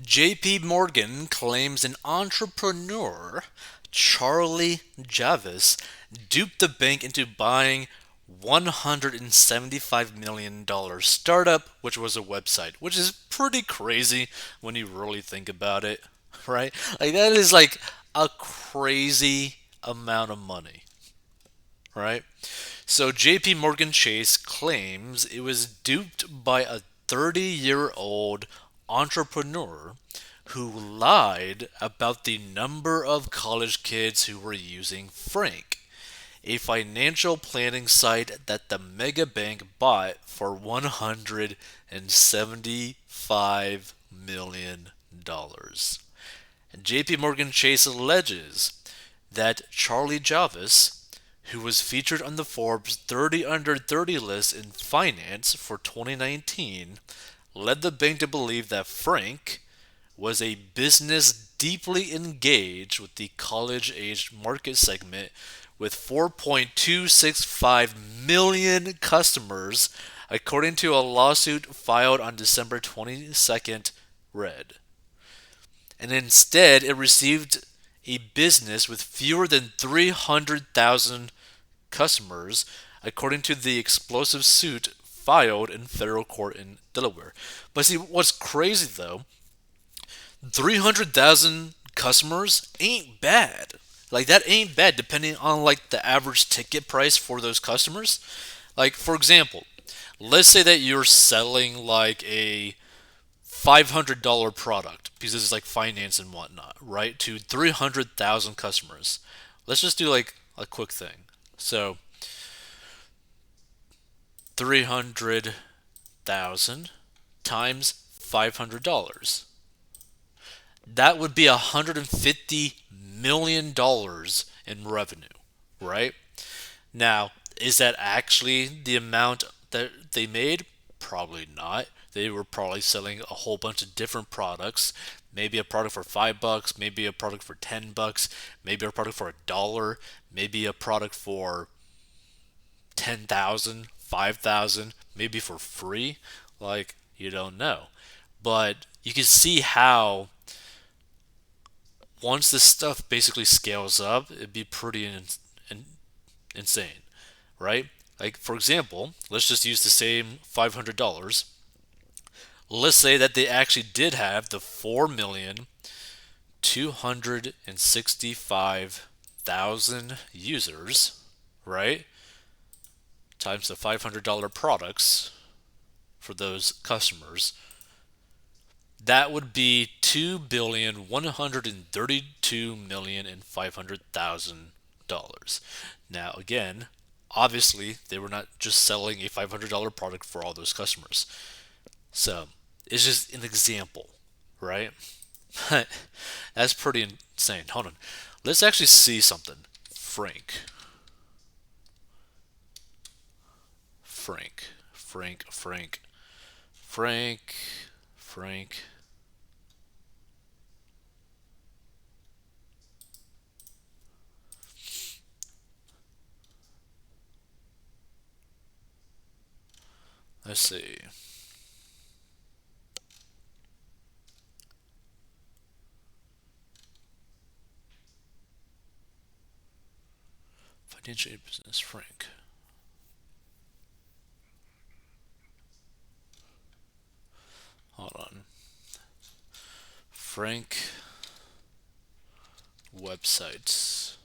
JP Morgan claims an entrepreneur, Charlie Javis, duped the bank into buying $175 million startup, which was a website, which is pretty crazy when you really think about it, right? Like, that is like a crazy amount of money, right? So JP Morgan Chase claims it was duped by a 30-year-old entrepreneur who lied about the number of college kids who were using Frank, a financial planning site that the mega bank bought for $175 million. And JP Morgan Chase alleges that Charlie Javis, who was featured on the Forbes 30 Under 30 list in finance for 2019, led the bank to believe that Frank was a business deeply engaged with the college aged market segment with 4.265 million customers, according to a lawsuit filed on December 22nd, read. And instead, it received a business with fewer than 300,000 customers, according to the explosive suit filed in federal court in Delaware. But see, what's crazy though, 300,000 customers ain't bad. Like, that ain't bad depending on like the average ticket price for those customers. Like, for example, let's say that you're selling like a $500 product because it's like finance and whatnot, right? To 300,000 customers. Let's just do like a quick thing. So 300,000 times $500. That would be $150 million in revenue, right? Now, is that actually the amount that they made? Probably not. They were probably selling a whole bunch of different products. Maybe a product for $5, maybe a product for $10, maybe a product for $1, maybe a product for 10,000, 5,000, maybe for free. Like, you don't know. But you can see how once this stuff basically scales up, it'd be pretty insane, right? Like, for example, let's just use the same $500. Let's say that they actually did have the 4,265,000 users, right? Times the $500 products for those customers. That would be 2,132,500,000. Now, again, obviously, they were not just selling a $500 product for all those customers. So, it's just an example, right? That's pretty insane. Hold on. Let's actually see something. Frank. Frank. Frank. Frank. Frank. Frank. Let's see. Financial aid business. Frank. Hold on. Frank websites.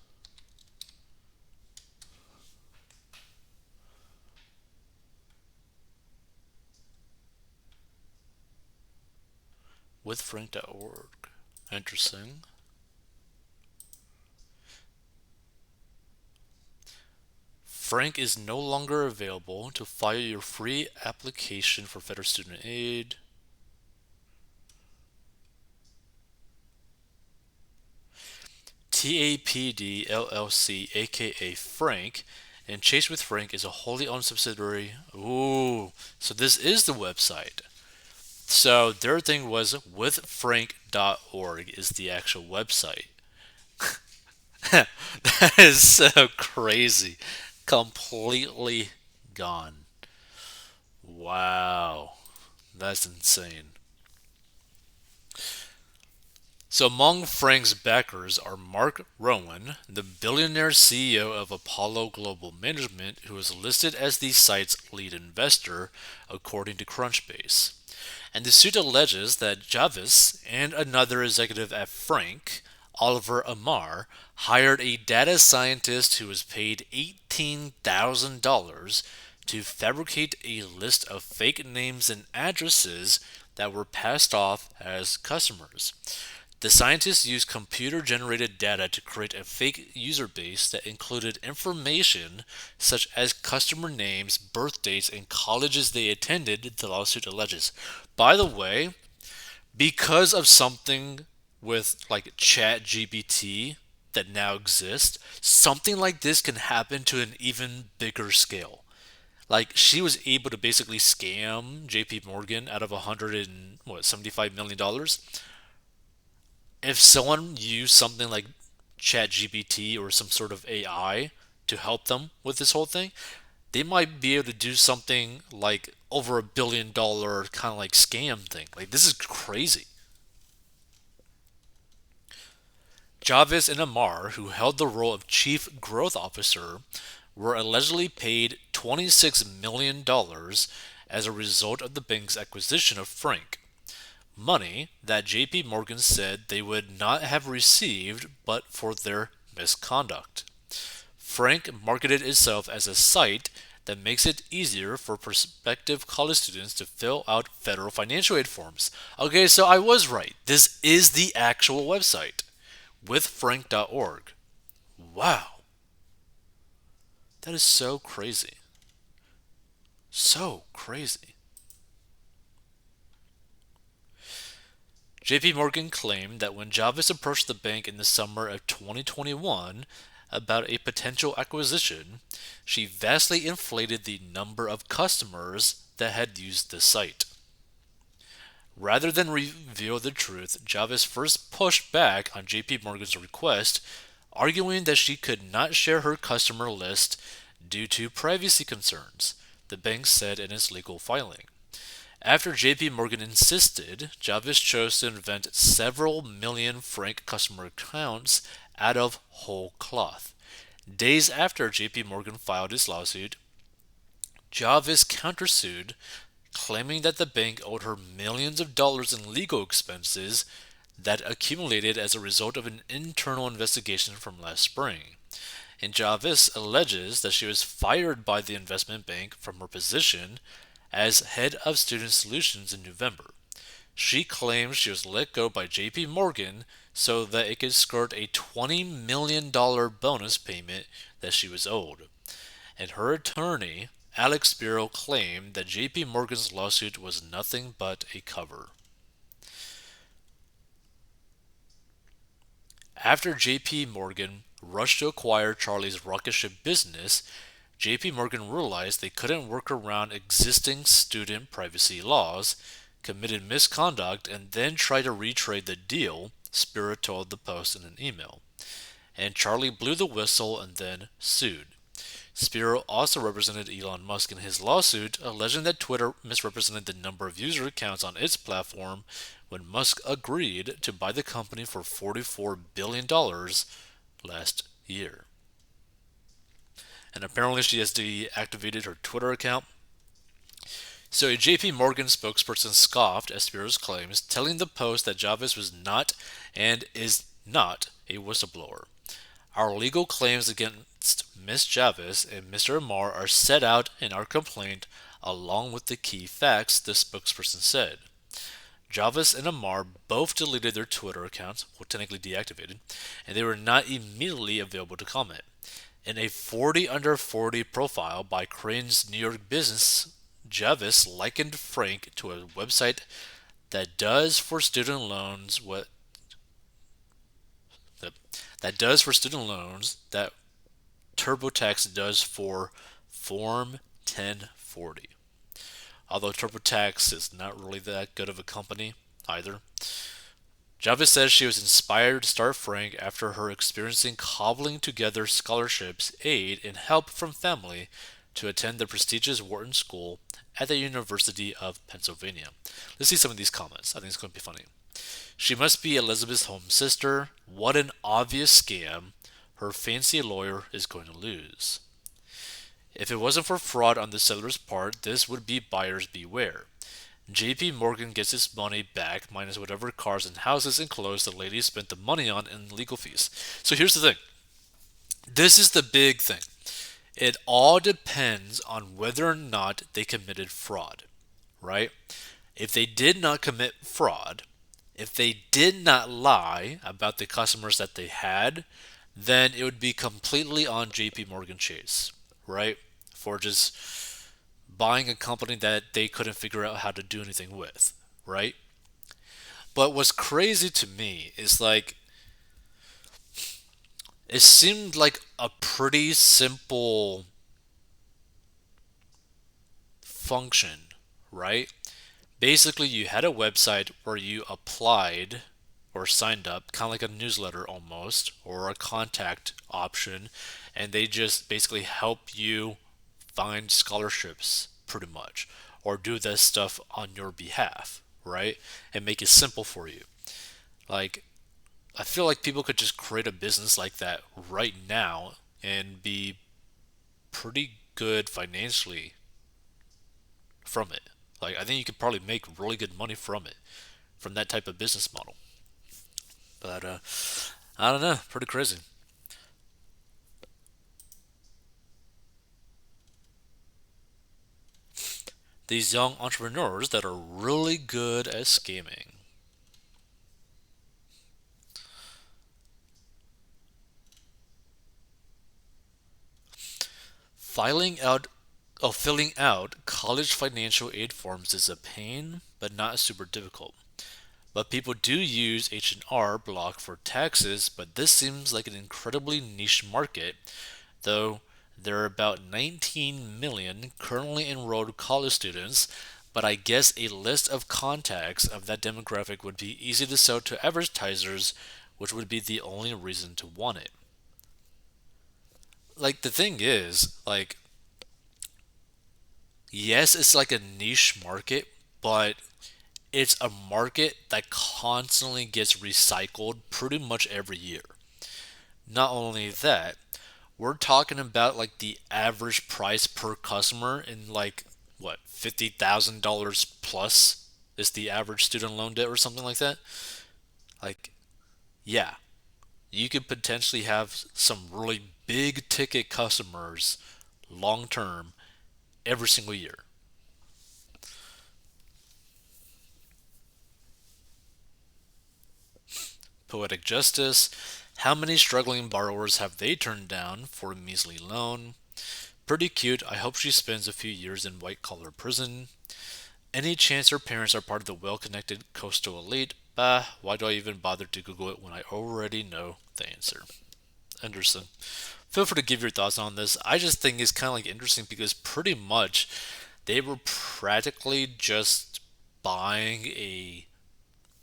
Withfrank.org. Interesting. Frank is no longer available to file your free application for federal student aid. TAPD LLC, aka Frank, and Chase with Frank is a wholly owned subsidiary. Ooh, so this is the website. So their thing was withfrank.org is the actual website. That is so crazy. Completely gone. Wow. That's insane. So among Frank's backers are Mark Rowan, the billionaire CEO of Apollo Global Management, who is listed as the site's lead investor, according to Crunchbase. And the suit alleges that Javis and another executive at Frank, Oliver Amar, hired a data scientist who was paid $18,000 to fabricate a list of fake names and addresses that were passed off as customers. The scientists used computer generated data to create a fake user base that included information such as customer names, birth dates, and colleges they attended, the lawsuit alleges. By the way, because of something with like ChatGPT that now exists, something like this can happen to an even bigger scale. Like she was able to basically scam JP Morgan out of 175 million dollars. If someone used something like ChatGPT or some sort of AI to help them with this whole thing, they might be able to do something like over $1 billion kind of like scam thing. Like this is crazy. Chavez and Amar, who held the role of chief growth officer, were allegedly paid $26 million as a result of the bank's acquisition of Frank. Money that JP Morgan said they would not have received but for their misconduct. Frank marketed itself as a site that makes it easier for prospective college students to fill out federal financial aid forms. Okay, so I was right. This is the actual website withfrank.org. Wow, that is so crazy. So crazy. JP Morgan claimed that when Javis approached the bank in the summer of 2021 about a potential acquisition, she vastly inflated the number of customers that had used the site. Rather than reveal the truth, Javis first pushed back on JP Morgan's request, arguing that she could not share her customer list due to privacy concerns, the bank said in its legal filing. After JP Morgan insisted, Javis chose to invent several million Frank customer accounts out of whole cloth. Days after JP Morgan filed its lawsuit, Javis countersued, claiming that the bank owed her millions of dollars in legal expenses that accumulated as a result of an internal investigation from last spring. And Javis alleges that she was fired by the investment bank from her position as head of student solutions in November. She claims she was let go by JP Morgan so that it could skirt a $20 million bonus payment that she was owed. And her attorney, Alex Spiro, claimed that JP Morgan's lawsuit was nothing but a cover. After JP Morgan rushed to acquire Charlie's rocket ship business, JP Morgan realized they couldn't work around existing student privacy laws, committed misconduct, and then tried to retrade the deal, Spiro told the Post in an email. And Charlie blew the whistle and then sued. Spiro also represented Elon Musk in his lawsuit, alleging that Twitter misrepresented the number of user accounts on its platform when Musk agreed to buy the company for $44 billion last year. And apparently she has deactivated her Twitter account. So a JP Morgan spokesperson scoffed at Spiro's claims, telling the Post that Javis was not and is not a whistleblower. Our legal claims against Ms. Javis and Mr. Amar are set out in our complaint along with the key facts, the spokesperson said. Javis and Amar both deleted their Twitter accounts, well, technically deactivated, and they were not immediately available to comment. In a 40 under 40 profile by Crane's New York business, Javis likened Frank to a website that does for student loans what that TurboTax does for Form 1040. Although TurboTax is not really that good of a company either. Javis says she was inspired to start Frank after her experiencing cobbling together scholarships, aid, and help from family to attend the prestigious Wharton School at the University of Pennsylvania. Let's see some of these comments. I think it's going to be funny. She must be Elizabeth Holmes' sister. What an obvious scam. Her fancy lawyer is going to lose. If it wasn't for fraud on the seller's part, this would be buyers beware. JP Morgan gets its money back minus whatever cars and houses and clothes the lady spent the money on in legal fees. So here's the thing. This is the big thing. It all depends on whether or not they committed fraud, right? If they did not commit fraud, if they did not lie about the customers that they had, then it would be completely on JP Morgan Chase, right? For just buying a company that they couldn't figure out how to do anything with, right? But what's crazy to me is like it seemed like a pretty simple function, right? Basically, you had a website where you applied or signed up, kind of like a newsletter almost, or a contact option, and they just basically help you find scholarships pretty much, or do this stuff on your behalf, right? And make it simple for you. Like, I feel like people could just create a business like that right now and be pretty good financially from it. Like, I think you could probably make really good money from it, from that type of business model. But I don't know, pretty crazy. These young entrepreneurs that are really good at scamming. Filing out filling out college financial aid forms is a pain, but not super difficult. But people do use H&R Block for taxes, but this seems like an incredibly niche market, though there are about 19 million currently enrolled college students, but I guess a list of contacts of that demographic would be easy to sell to advertisers, which would be the only reason to want it. Like the thing is, like yes, it's like a niche market, but it's a market that constantly gets recycled pretty much every year. Not only that, we're talking about like the average price per customer in like what $50,000 plus is the average student loan debt or something like that. Like, yeah, you could potentially have some really big ticket customers long term every single year. Poetic Justice. How many struggling borrowers have they turned down for a measly loan? Pretty cute. I hope she spends a few years in white collar prison. Any chance her parents are part of the well connected coastal elite? Bah, why do I even bother to Google it when I already know the answer? Anderson. Feel free to give your thoughts on this. I just think it's kind of like interesting because pretty much they were practically just buying a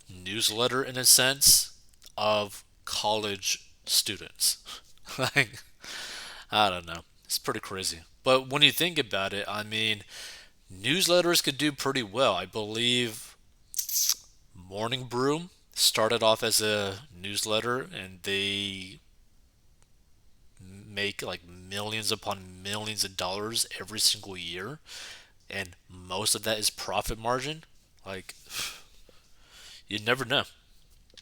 newsletter in a sense of college students. Like, I don't know. It's pretty crazy. But when you think about it, I mean, newsletters could do pretty well. I believe Morning Brew started off as a newsletter and they make like millions upon millions of dollars every single year. And most of that is profit margin. Like, you never know.